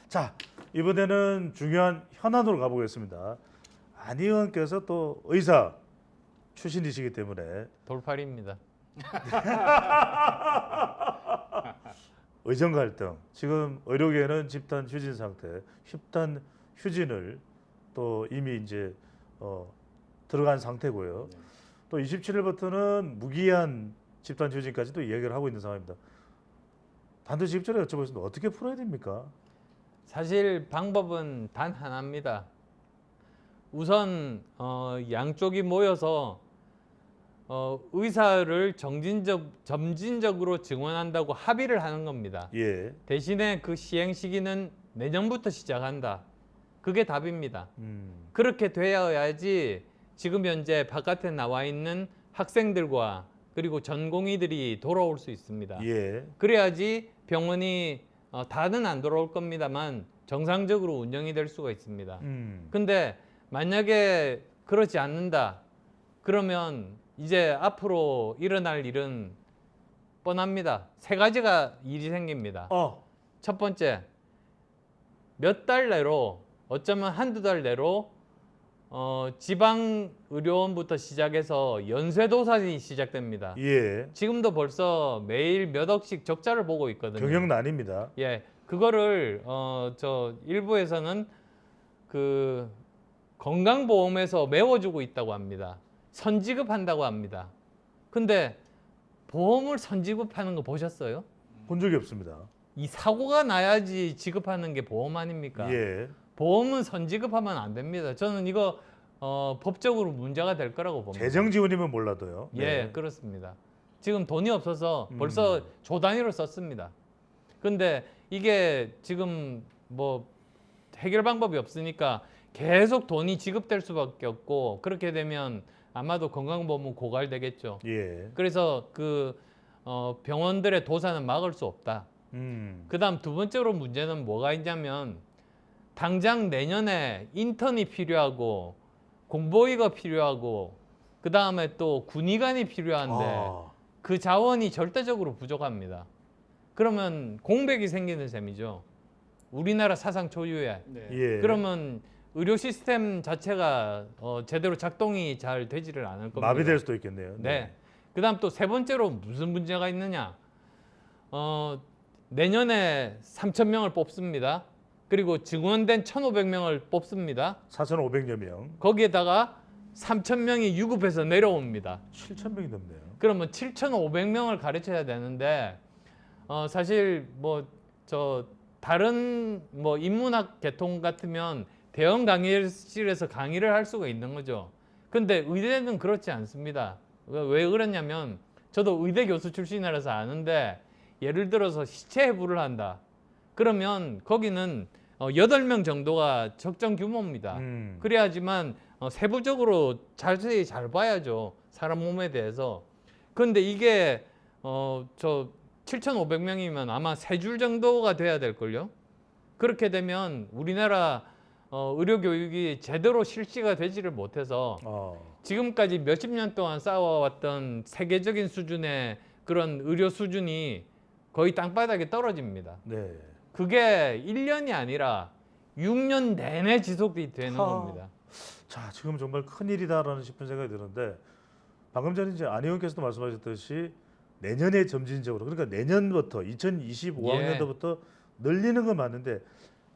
자, 이번에는 중요한 현안으로 가보겠습니다. 안 의원께서 또 의사 출신이시기 때문에 돌팔입니다. 의정 갈등, 지금 의료계는 집단 휴진 상태, 집단 휴진을 또 이미 이제 들어간 상태고요. 또 27일부터는 무기한 집단 휴진까지도 이야기를 하고 있는 상황입니다. 반드시 입절에 여쭤보겠습니다. 어떻게 풀어야 됩니까? 사실 방법은 단 하나입니다. 우선 양쪽이 모여서 의사를 점진적으로 증원한다고 합의를 하는 겁니다. 예. 대신에 그 시행 시기는 내년부터 시작한다. 그게 답입니다. 그렇게 되어야지 지금 현재 바깥에 나와 있는 학생들과 그리고 전공의들이 돌아올 수 있습니다. 예. 그래야지 병원이 다는 안 돌아올 겁니다만 정상적으로 운영이 될 수가 있습니다. 근데 만약에 그렇지 않는다 그러면 이제 앞으로 일어날 일은 뻔합니다. 세 가지가 일이 생깁니다. 첫 번째, 몇 달 내로 어쩌면 한두 달 내로 지방의료원부터 시작해서 연쇄도산이 시작됩니다. 예. 지금도 벌써 매일 몇 억씩 적자를 보고 있거든요. 경영난입니다. 예, 그거를 저 일부에서는 그 건강보험에서 메워주고 있다고 합니다. 선지급한다고 합니다. 근데 보험을 선지급하는 거 보셨어요? 본 적이 없습니다. 이 사고가 나야지 지급하는 게 보험 아닙니까? 예. 보험은 선지급하면 안 됩니다. 저는 이거 법적으로 문제가 될 거라고 봅니다. 재정 지원이면 몰라도요. 예, 네. 그렇습니다. 지금 돈이 없어서 벌써 조 단위로 썼습니다. 근데 이게 지금 뭐 해결 방법이 없으니까 계속 돈이 지급될 수밖에 없고 그렇게 되면 아마도 건강보험은 고갈되겠죠. 예. 그래서 그 병원들의 도산은 막을 수 없다. 그다음 두 번째로 문제는 뭐가 있냐면 당장 내년에 인턴이 필요하고 공보위가 필요하고 그다음에 또 군의관이 필요한데 그 자원이 절대적으로 부족합니다. 그러면 공백이 생기는 셈이죠. 우리나라 사상 초유의. 네. 예. 그러면 의료 시스템 자체가 제대로 작동이 잘 되지를 않을 겁니다. 마비될 수도 있겠네요. 네. 그다음 또 세 번째로 무슨 문제가 있느냐? 내년에 3,000명을 뽑습니다. 그리고 증원된 1,500명을 뽑습니다. 4,500여 명. 거기에다가 3,000명이 유급해서 내려옵니다. 7,000명이 넘네요. 그러면 7,500명을 가르쳐야 되는데 사실 뭐 저 다른 뭐 인문학 계통 같으면 대형 강의실에서 강의를 할 수가 있는 거죠. 근데 의대는 그렇지 않습니다. 왜 그러냐면 저도 의대 교수 출신이라서 아는데 예를 들어서 시체 해부를 한다. 그러면 거기는 8명 정도가 적정 규모입니다. 그래야지만 세부적으로 자세히 잘 봐야죠. 사람 몸에 대해서. 그런데 이게 저 7,500명이면 아마 3줄 정도가 돼야 될걸요. 그렇게 되면 우리나라 의료 교육이 제대로 실시가 되지를 못해서 지금까지 몇십 년 동안 쌓아왔던 세계적인 수준의 그런 의료 수준이 거의 땅바닥에 떨어집니다. 네. 그게 1년이 아니라 6년 내내 지속이 되는 겁니다. 자, 지금 정말 큰일이다라는 싶은 생각이 드는데 방금 전에 이제 안 의원께서도 말씀하셨듯이 내년에 점진적으로 그러니까 내년부터 2025학년도부터 늘리는 건 맞는데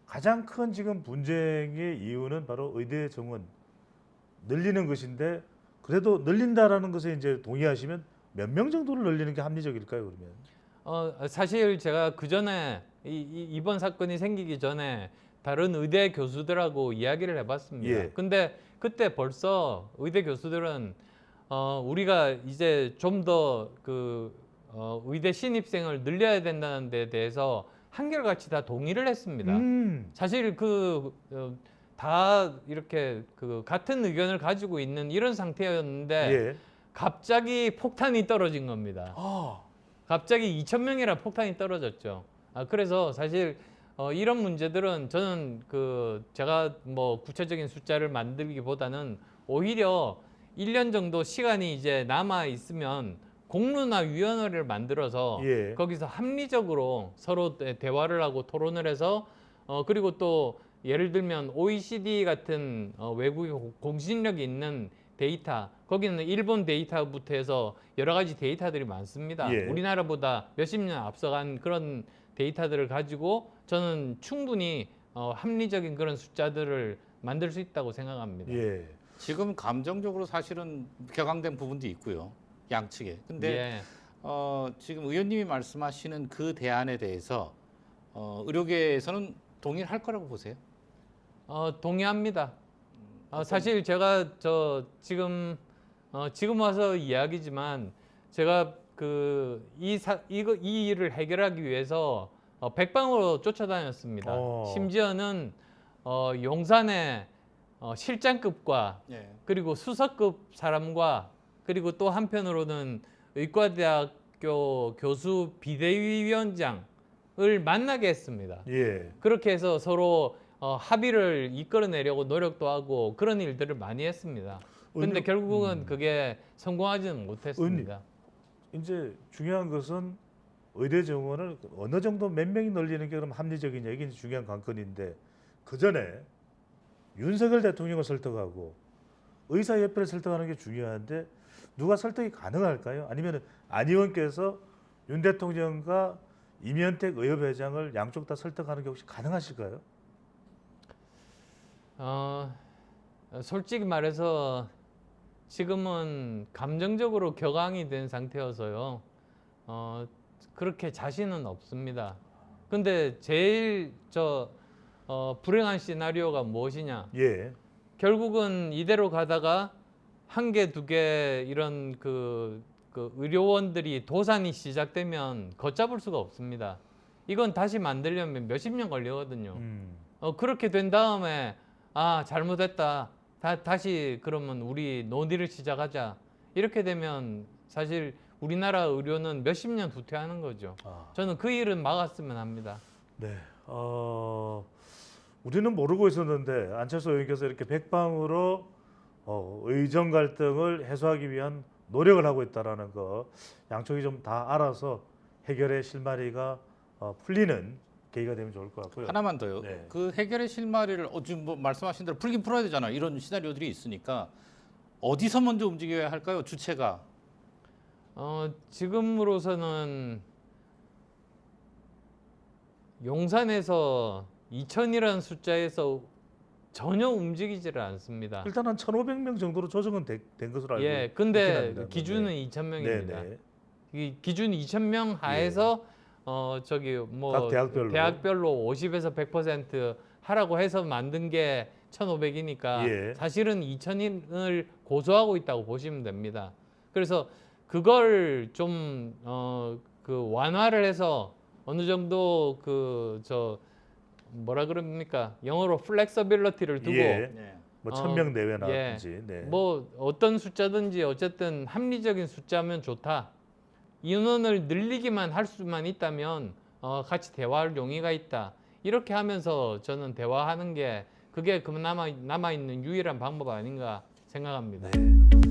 가장 큰 지금 분쟁의 이유는 바로 의대 정원 늘리는 것인데 그래도 늘린다라는 것에 이제 동의하시면 몇 명 정도를 늘리는 게 합리적일까요, 그러면? 사실 제가 그 전에 이번 사건이 생기기 전에 다른 의대 교수들하고 이야기를 해봤습니다. 예. 근데 그때 벌써 의대 교수들은 우리가 이제 좀 더 그 의대 신입생을 늘려야 된다는 데 대해서 한결같이 다 동의를 했습니다. 사실 다 이렇게 그 같은 의견을 가지고 있는 이런 상태였는데 예. 갑자기 폭탄이 떨어진 겁니다. 갑자기 2,000명이라 폭탄이 떨어졌죠. 그래서 사실 이런 문제들은 저는 제가 뭐 구체적인 숫자를 만들기보다는 오히려 1년 정도 시간이 이제 남아 있으면 공론화 위원회를 만들어서 예. 거기서 합리적으로 서로 대화를 하고 토론을 해서 그리고 또 예를 들면 OECD 같은 외국의 공신력이 있는 데이터, 거기는 일본 데이터부터 해서 여러 가지 데이터들이 많습니다. 예. 우리나라보다 몇십 년 앞서간 그런 데이터들을 가지고 저는 충분히 합리적인 그런 숫자들을 만들 수 있다고 생각합니다. 예. 지금 감정적으로 사실은 격앙된 부분도 있고요. 양측에. 근데 예. 지금 의원님이 말씀하시는 그 대안에 대해서 의료계에서는 동의를 할 거라고 보세요? 동의합니다. 사실 제가 지금 와서 이야기지만 제가 이 일을 해결하기 위해서 백방으로 쫓아다녔습니다. 심지어는 용산의 실장급과 예. 그리고 수석급 사람과 그리고 또 한편으로는 의과대학교 교수 비대위원장을 만나게 했습니다. 예. 그렇게 해서 서로 합의를 이끌어내려고 노력도 하고 그런 일들을 많이 했습니다. 근데 결국은 그게 성공하지는 못했습니다. 이제 중요한 것은 의대 정원을 어느 정도 몇 명이 늘리는 게 그럼 합리적인 얘기는 중요한 관건인데 그 전에 윤석열 대통령을 설득하고 의사협회를 설득하는 게 중요한데 누가 설득이 가능할까요? 아니면 안 의원께서 윤 대통령과 임현택 의협회장을 양쪽 다 설득하는 게 혹시 가능하실까요? 솔직히 말해서 지금은 감정적으로 격앙이 된 상태여서요. 그렇게 자신은 없습니다. 근데 제일 불행한 시나리오가 무엇이냐? 예. 결국은 이대로 가다가 한 개, 두 개 이런 그 의료원들이 도산이 시작되면 걷잡을 수가 없습니다. 이건 다시 만들려면 몇십 년 걸리거든요. 그렇게 된 다음에 잘못했다. 다시 그러면 우리 논의를 시작하자. 이렇게 되면 사실 우리나라 의료는 몇십 년 후퇴하는 거죠. 저는 그 일은 막았으면 합니다. 네. 우리는 모르고 있었는데 안철수 의원께서 이렇게 백방으로 의정 갈등을 해소하기 위한 노력을 하고 있다라는 거 양쪽이 좀 다 알아서 해결의 실마리가 풀리는 계기가 되면 좋을 것 같고요. 하나만 더요. 네. 그 해결의 실마리를 지금 뭐 말씀하신 대로 풀긴 풀어야 되잖아. 이런 시나리오들이 있으니까 어디서 먼저 움직여야 할까요? 주체가. 지금으로서는 용산에서 2,000이라는 숫자에서 전혀 움직이지를 않습니다. 일단 한 1,500명 정도로 조정은 된 것으로 알고 예, 있긴 근데 합니다. 기준은 네. 2,000명입니다. 네. 이 기준 2,000명 하에서 각 대학별로 50에서 100% 하라고 해서 만든 게 1,500이니까 예. 사실은 2,000을 고소하고 있다고 보시면 됩니다. 그래서 그걸 좀 완화를 해서 어느 정도 뭐라 그럽니까? 영어로 플렉서빌리티를 두고 예. 네. 뭐 1,000명 내외나든지. 예. 네. 뭐 어떤 숫자든지 어쨌든 합리적인 숫자면 좋다. 인원을 늘리기만 할 수만 있다면 같이 대화할 용의가 있다. 이렇게 하면서 저는 대화하는 게 그게 그나마 남아 있는 유일한 방법 아닌가 생각합니다. 네.